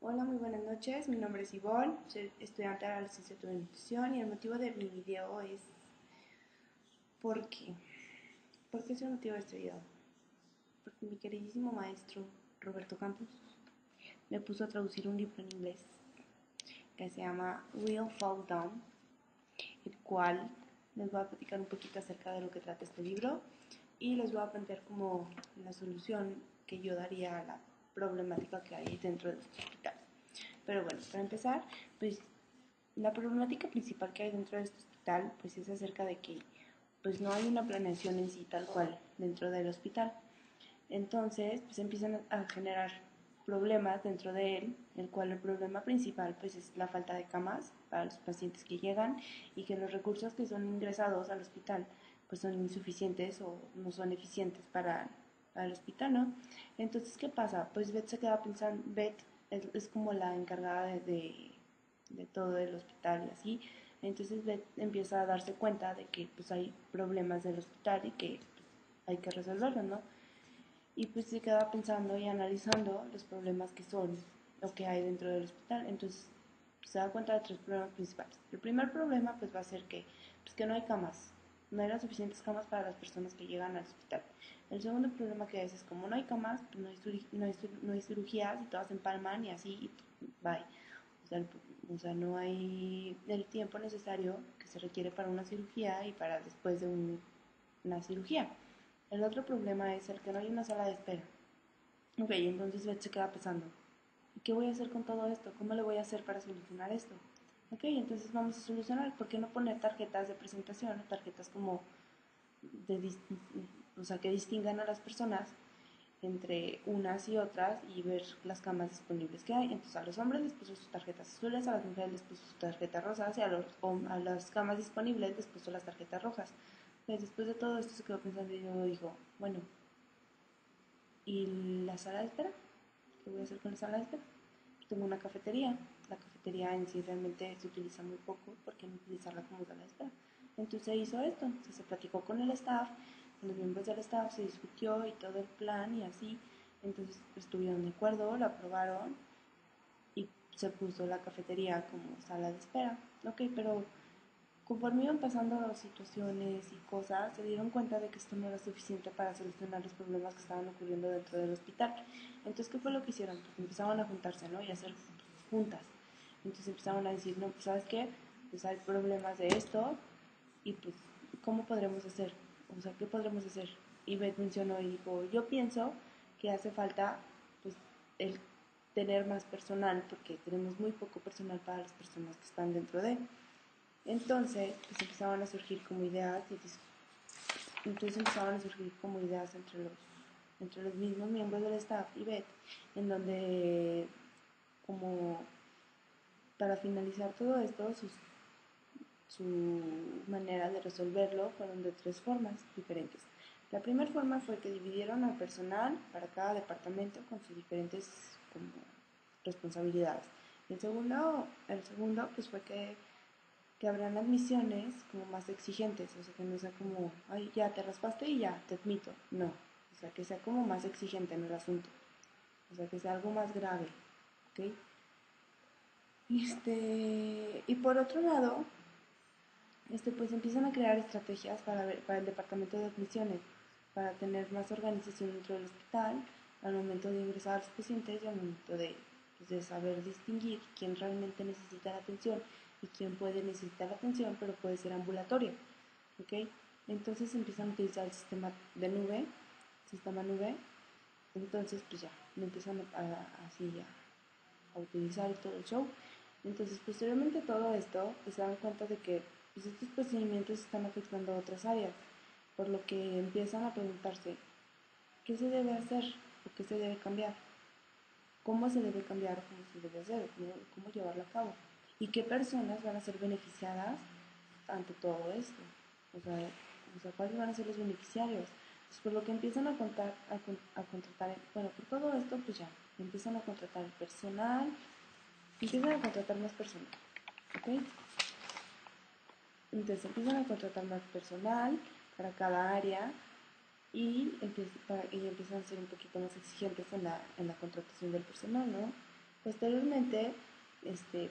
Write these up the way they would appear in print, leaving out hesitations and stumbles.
Hola, muy buenas noches. Mi nombre es Ivonne, soy estudiante de la licenciatura en nutrición y el motivo de mi video es ¿por qué? ¿Por qué es el motivo de este video? Porque mi queridísimo maestro Roberto Campos me puso a traducir un libro en inglés que se llama Real Fall Down, el cual les voy a platicar un poquito acerca de lo que trata este libro y les voy a plantear como la solución que yo daría a la problemática que hay dentro de este hospital. Pero bueno, para empezar, pues la problemática principal que hay dentro de este hospital pues es acerca de que pues no hay una planeación en sí tal cual dentro del hospital. Entonces pues empiezan a generar problemas dentro de él, el cual el problema principal pues es la falta de camas para los pacientes que llegan y que los recursos que son ingresados al hospital pues son insuficientes o no son eficientes para el hospital, ¿no? Entonces, ¿qué pasa? Pues Beth se queda pensando, Beth es como la encargada de todo el hospital y así. Entonces Beth empieza a darse cuenta de que pues hay problemas del hospital y que pues, hay que resolverlos, ¿no? Y pues se queda pensando y analizando los problemas que son lo que hay dentro del hospital. Entonces se da cuenta de tres problemas principales. El primer problema pues va a ser que no hay camas, no hay las suficientes camas para las personas que llegan al hospital. El segundo problema que es como no hay camas, pues no hay cirugías y todas se empalman y así, y bye. O sea, no hay el tiempo necesario que se requiere para una cirugía y para después de una cirugía. El otro problema es el que no hay una sala de espera. Ok, entonces Beth se queda pensando, ¿qué voy a hacer con todo esto? ¿Cómo le voy a hacer para solucionar esto? Ok, entonces vamos a solucionar. ¿Por qué no poner tarjetas de presentación? Tarjetas como de, o sea, que distingan a las personas entre unas y otras y ver las camas disponibles que hay. Entonces a los hombres les puso sus tarjetas azules, a las mujeres les puso sus tarjetas rosas y a las camas disponibles les puso las tarjetas rojas. Pues después de todo esto se quedó pensando y luego dijo, bueno, ¿y la sala de espera? ¿Qué voy a hacer con la sala de espera? Tengo una cafetería. La cafetería en sí realmente se utiliza muy poco, ¿por qué no utilizarla como sala de espera? Entonces hizo esto, se platicó con el staff, con los miembros del staff, se discutió y todo el plan y así. Entonces estuvieron de acuerdo, lo aprobaron y se puso la cafetería como sala de espera. Ok, pero conforme iban pasando situaciones y cosas, se dieron cuenta de que esto no era suficiente para solucionar los problemas que estaban ocurriendo dentro del hospital. Entonces, ¿qué fue lo que hicieron? Pues empezaron a juntarse, ¿no? Y a hacer juntas. Entonces empezaron a decir, no, pues ¿sabes qué? Pues hay problemas de esto y pues, ¿cómo podremos hacer? O sea, ¿qué podremos hacer? Y Beth mencionó y dijo, yo pienso que hace falta, pues, el tener más personal porque tenemos muy poco personal para las personas que están dentro de. Entonces, pues empezaban a surgir como ideas entre los mismos miembros del staff y Beth, en donde como para finalizar todo esto, su manera de resolverlo fueron de tres formas diferentes. La primera forma fue que dividieron al personal para cada departamento con sus diferentes como, responsabilidades. El segundo pues fue que habrán admisiones como más exigentes, o sea, que no sea como, ay, ya te raspaste y ya, te admito, no, o sea, que sea como más exigente en el asunto, o sea, que sea algo más grave, ¿ok? Y por otro lado, pues empiezan a crear estrategias para el departamento de admisiones, para tener más organización dentro del hospital, al momento de ingresar a los pacientes y al momento de saber distinguir quién realmente necesita la atención y quién puede necesitar la atención, pero puede ser ambulatorio, ¿ok? Entonces empiezan a utilizar el sistema nube, entonces pues ya, lo empiezan así a utilizar y todo el show. Entonces, posteriormente a todo esto, pues se dan cuenta de que pues, estos procedimientos están afectando a otras áreas, por lo que empiezan a preguntarse qué se debe hacer o qué se debe cambiar, cómo se debe cambiar o cómo se debe hacer, cómo llevarlo a cabo y qué personas van a ser beneficiadas ante todo esto. O sea, ¿cuáles van a ser los beneficiarios? Pues por lo que empiezan a contratar, bueno, por todo esto, pues ya, empiezan a contratar personal, empiezan a contratar más personal, ¿ok? Entonces empiezan a contratar más personal para cada área y empiezan a ser un poquito más exigentes en la contratación del personal, ¿no? Posteriormente,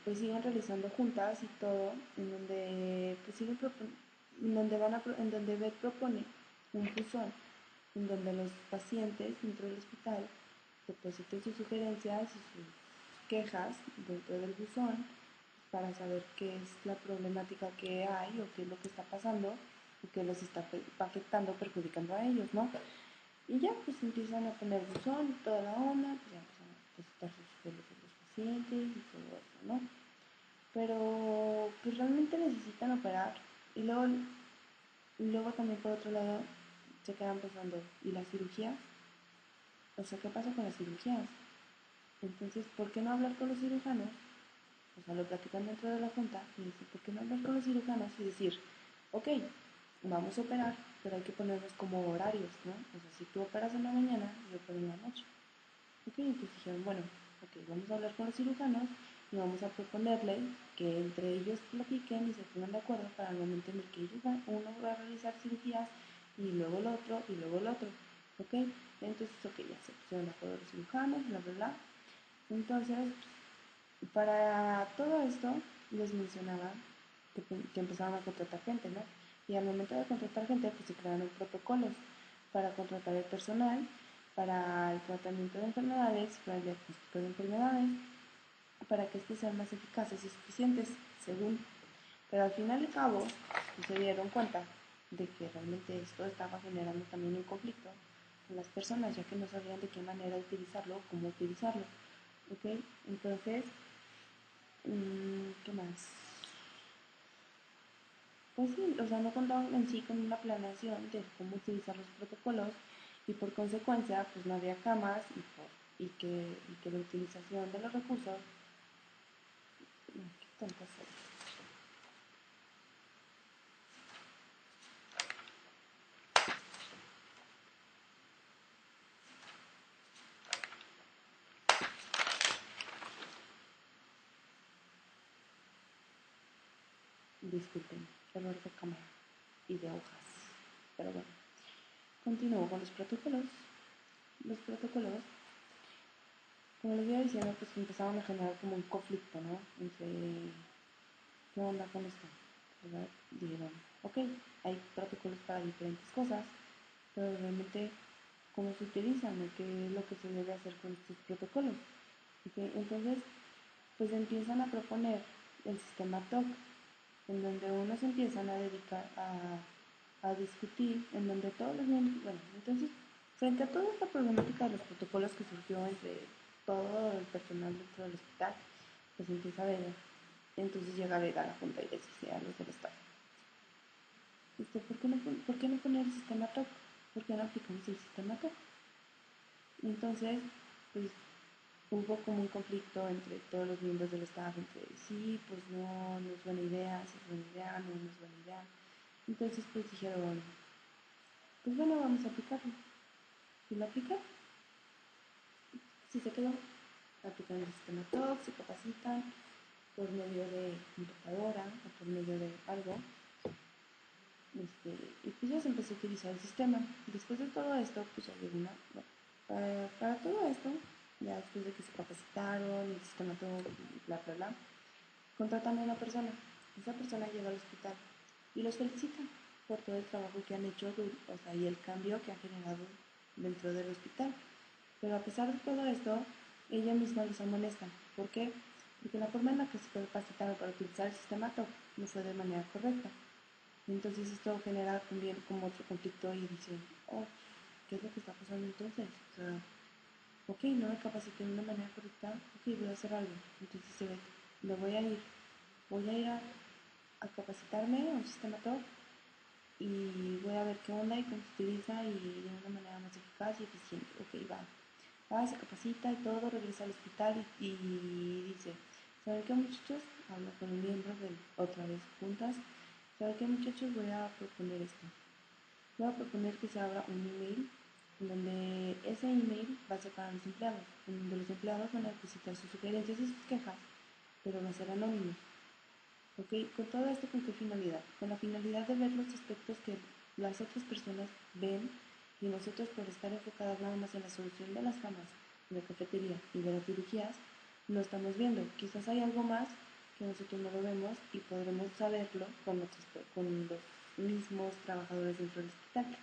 pues siguen realizando juntas y todo, en donde pues en donde en donde Beth propone un buzón, en donde los pacientes dentro del hospital depositen sus sugerencias y sus quejas dentro del buzón para saber qué es la problemática que hay o qué es lo que está pasando y qué los está afectando, perjudicando a ellos, ¿no? Y ya pues empiezan a poner buzón y toda la onda, pues ya empiezan a depositar sus sugerencias los pacientes y todo eso, ¿no? Pero pues realmente necesitan operar y luego también por otro lado se quedan pensando, ¿y las cirugías? O sea, ¿qué pasa con las cirugías? Entonces, ¿por qué no hablar con los cirujanos? O sea, lo platican dentro de la junta y dicen, ¿por qué no hablar con los cirujanos y decir, ok, vamos a operar, pero hay que ponernos como horarios, ¿no? O sea, si tú operas en la mañana, yo opero en la noche. Ok, entonces dijeron, bueno, ok, vamos a hablar con los cirujanos y vamos a proponerle que entre ellos platiquen y se pongan de acuerdo para el momento en el que uno va a realizar cirugías y luego el otro y luego el otro. Ok, entonces, ok, ya se pusieron de acuerdo los cirujanos, bla, bla, bla. Entonces, para todo esto, les mencionaba que empezaron a contratar gente, ¿no? Y al momento de contratar gente, pues se crearon protocolos para contratar el personal, para el tratamiento de enfermedades, para el diagnóstico de enfermedades, para que estos sean más eficaces y suficientes, según. Pero al final y al cabo, pues, se dieron cuenta de que realmente esto estaba generando también un conflicto con las personas, ya que no sabían de qué manera utilizarlo o cómo utilizarlo. ¿Ok? Entonces, ¿qué más? Pues sí, o sea, no contaban en sí con una planeación de cómo utilizar los protocolos y por consecuencia, pues no había camas y que la utilización de los recursos, qué tonta soy. Disculpen, error de cámara y de hojas. Pero bueno, continúo con los protocolos. Los protocolos, como les iba diciendo, pues empezaban a generar como un conflicto, ¿no? Entre qué onda con esto, ¿verdad? Dijeron, ok, hay protocolos para diferentes cosas, pero realmente cómo se utilizan o qué es lo que se debe hacer con estos protocolos. ¿Okay? Entonces, pues empiezan a proponer el sistema TOC, en donde unos empiezan a dedicar a discutir, en donde todos los miembros, bueno, entonces, frente a toda esta problemática de los protocolos que surgió entre todo el personal dentro del hospital, pues empieza a ver, entonces llega a ver a la Junta y les dice a los del Estado, ¿por qué no poner el sistema TOC? ¿Por qué no aplicamos el sistema TOC? Entonces, pues hubo como un conflicto entre todos los miembros del staff, entre sí, pues no, no es buena idea, si es buena idea, no, no es buena idea. Entonces pues dijeron, pues bueno, vamos a aplicarlo. Y lo aplicaron. Sí se quedó. Aplican el sistema TOC, se capacitan por medio de computadora o por medio de algo. Y pues ya se empezó a utilizar el sistema. Y después de todo esto, pues ya llegó una... Bueno, para todo esto, ya después de que se capacitaron, el sistema todo, bla, bla, bla, contratan a una persona. Esa persona llega al hospital y los felicita por todo el trabajo que han hecho, o sea, y el cambio que han generado dentro del hospital. Pero a pesar de todo esto, ella misma los amonesta. ¿Por qué? Porque la forma en la que se capacitaron para utilizar el sistema TOC no fue de manera correcta. Entonces esto genera también como otro conflicto y dicen, oh, ¿qué es lo que está pasando entonces? O sea, ok, no me capacité de una manera correcta, ok, voy a hacer algo. Entonces se ve, me voy a ir a capacitarme a un sistema top y voy a ver qué onda y cómo se utiliza y de una manera más eficaz y eficiente. Ok, va. Va, se capacita y todo, regresa al hospital y dice, ¿saben qué muchachos? Hablo con un miembro de otra vez juntas. ¿Saben qué muchachos? Voy a proponer esto. Voy a proponer que se abra un email en donde ese email va a ser para los empleados, en donde los empleados van a depositar sus sugerencias y sus quejas, pero va a ser anónimo. ¿Ok? Con todo esto, ¿con qué finalidad? Con la finalidad de ver los aspectos que las otras personas ven y nosotros por estar enfocadas nada más en la solución de las camas, de la cafetería y de las cirugías, no estamos viendo. Quizás hay algo más que nosotros no lo vemos y podremos saberlo con los mismos trabajadores dentro del hospital,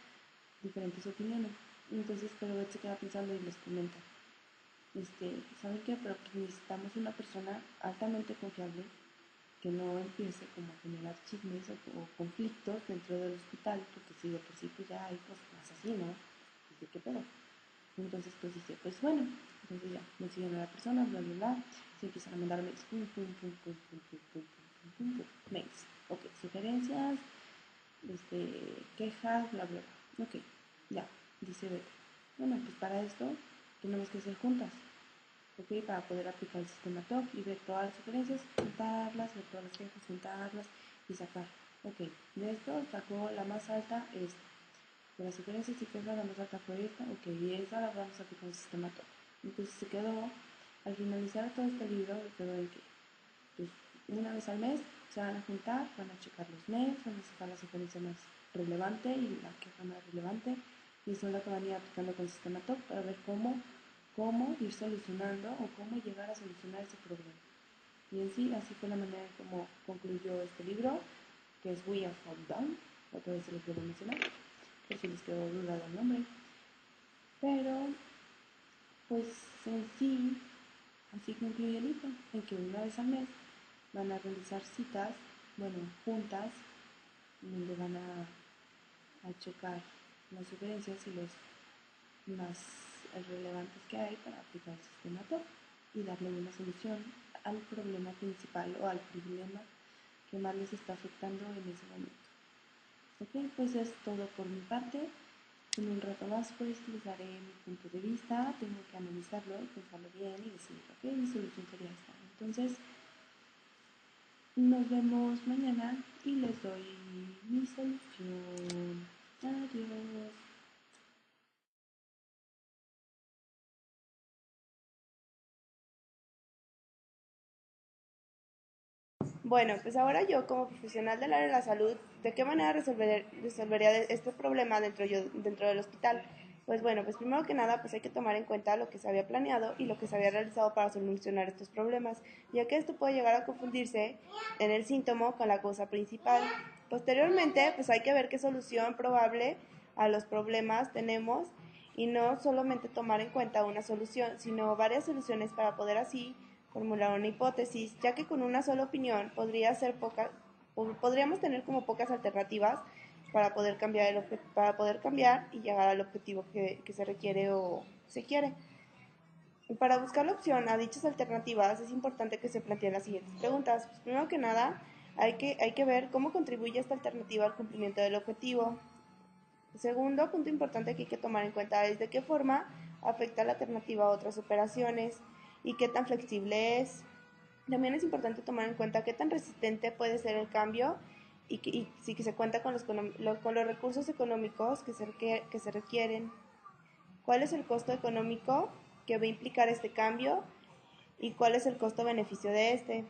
diferentes opiniones. Entonces, pero él se queda pensando y les comenta, ¿saben qué? Pero pues necesitamos una persona altamente confiable que no empiece como a generar chismes o conflictos dentro del hospital, porque si de por sí pues ya hay cosas más así, ¿no? Dice, ¿qué pedo? Entonces pues dice, pues bueno, entonces ya, me siguen a la persona, bla, bla, bla, se empiezan a mandar mails, pum, pum, pum, pum, pum, pum, pum, pum, pum, pum, mails, ok, sugerencias, quejas, bla, bla, bla, ok, ya, dice Beto, bueno, pues para esto tenemos que hacer juntas, ok, para poder aplicar el sistema TOC y ver todas las sugerencias, juntarlas, ver todas las quejas, juntarlas y sacar, ok, de esto sacó la más alta esta, de las sugerencias y quejas la más alta fue esta, ok, y esa la vamos a aplicar el sistema TOC. Entonces se quedó, al finalizar todo este libro, quedó en que pues, una vez al mes se van a juntar, van a checar los mails, van a sacar la sugerencia más relevante y la queja más relevante, y son las que van a ir aplicando con el sistema TOC para ver cómo ir solucionando o cómo llegar a solucionar ese problema. Y en sí, así fue la manera en cómo concluyó este libro, que es We Are Fall Down, otra vez se lo quiero mencionar, por si les quedó duda del nombre. Pero, pues en sí, así concluye el libro, en que una vez al mes van a realizar citas, bueno, juntas, donde van a checar las sugerencias y los más relevantes que hay para aplicar el sistema TOP y darle una solución al problema principal o al problema que más les está afectando en ese momento. Ok, pues es todo por mi parte. En un rato más pues les daré mi punto de vista, tengo que analizarlo, pensarlo bien y decir, ok, mi solución sería esta. Entonces, nos vemos mañana y les doy mi solución. Adiós. Bueno, pues ahora yo como profesional del área de la salud, ¿de qué manera resolvería este problema dentro del hospital? Pues bueno, pues primero que nada, pues hay que tomar en cuenta lo que se había planeado y lo que se había realizado para solucionar estos problemas, ya que esto puede llegar a confundirse en el síntoma con la causa principal. Posteriormente, pues hay que ver qué solución probable a los problemas tenemos y no solamente tomar en cuenta una solución, sino varias soluciones para poder así formular una hipótesis, ya que con una sola opinión podríamos tener como pocas alternativas para poder cambiar y llegar al objetivo que se requiere o se quiere. Y para buscar la opción a dichas alternativas es importante que se planteen las siguientes preguntas. Pues primero que nada, hay que ver cómo contribuye esta alternativa al cumplimiento del objetivo. Segundo punto importante que hay que tomar en cuenta es de qué forma afecta la alternativa a otras operaciones y qué tan flexible es. También es importante tomar en cuenta qué tan resistente puede ser el cambio y si que se cuenta con los recursos económicos que se requieren. ¿Cuál es el costo económico que va a implicar este cambio y cuál es el costo-beneficio de este?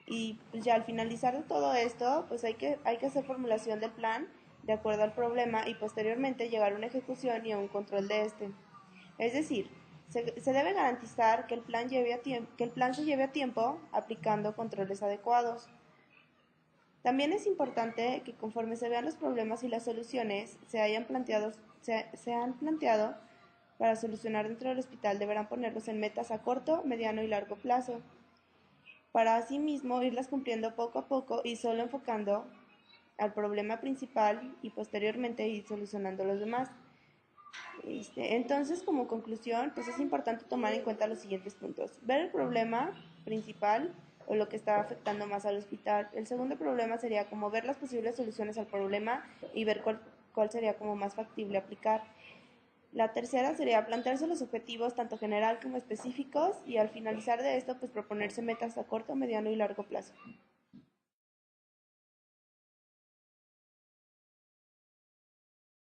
Y pues ya al finalizar de todo esto, pues hay que hacer formulación del plan de acuerdo al problema y posteriormente llegar a una ejecución y a un control de este. Es decir, se debe garantizar que que el plan se lleve a tiempo aplicando controles adecuados. También es importante que conforme se vean los problemas y las soluciones se han planteado para solucionar dentro del hospital deberán ponerlos en metas a corto, mediano y largo plazo, para asimismo irlas cumpliendo poco a poco y solo enfocando al problema principal y posteriormente ir solucionando los demás. Entonces, como conclusión, pues es importante tomar en cuenta los siguientes puntos. Ver el problema principal o lo que está afectando más al hospital. El segundo problema sería como ver las posibles soluciones al problema y ver cuál sería como más factible aplicar. La tercera sería plantearse los objetivos tanto general como específicos y al finalizar de esto, pues proponerse metas a corto, mediano y largo plazo.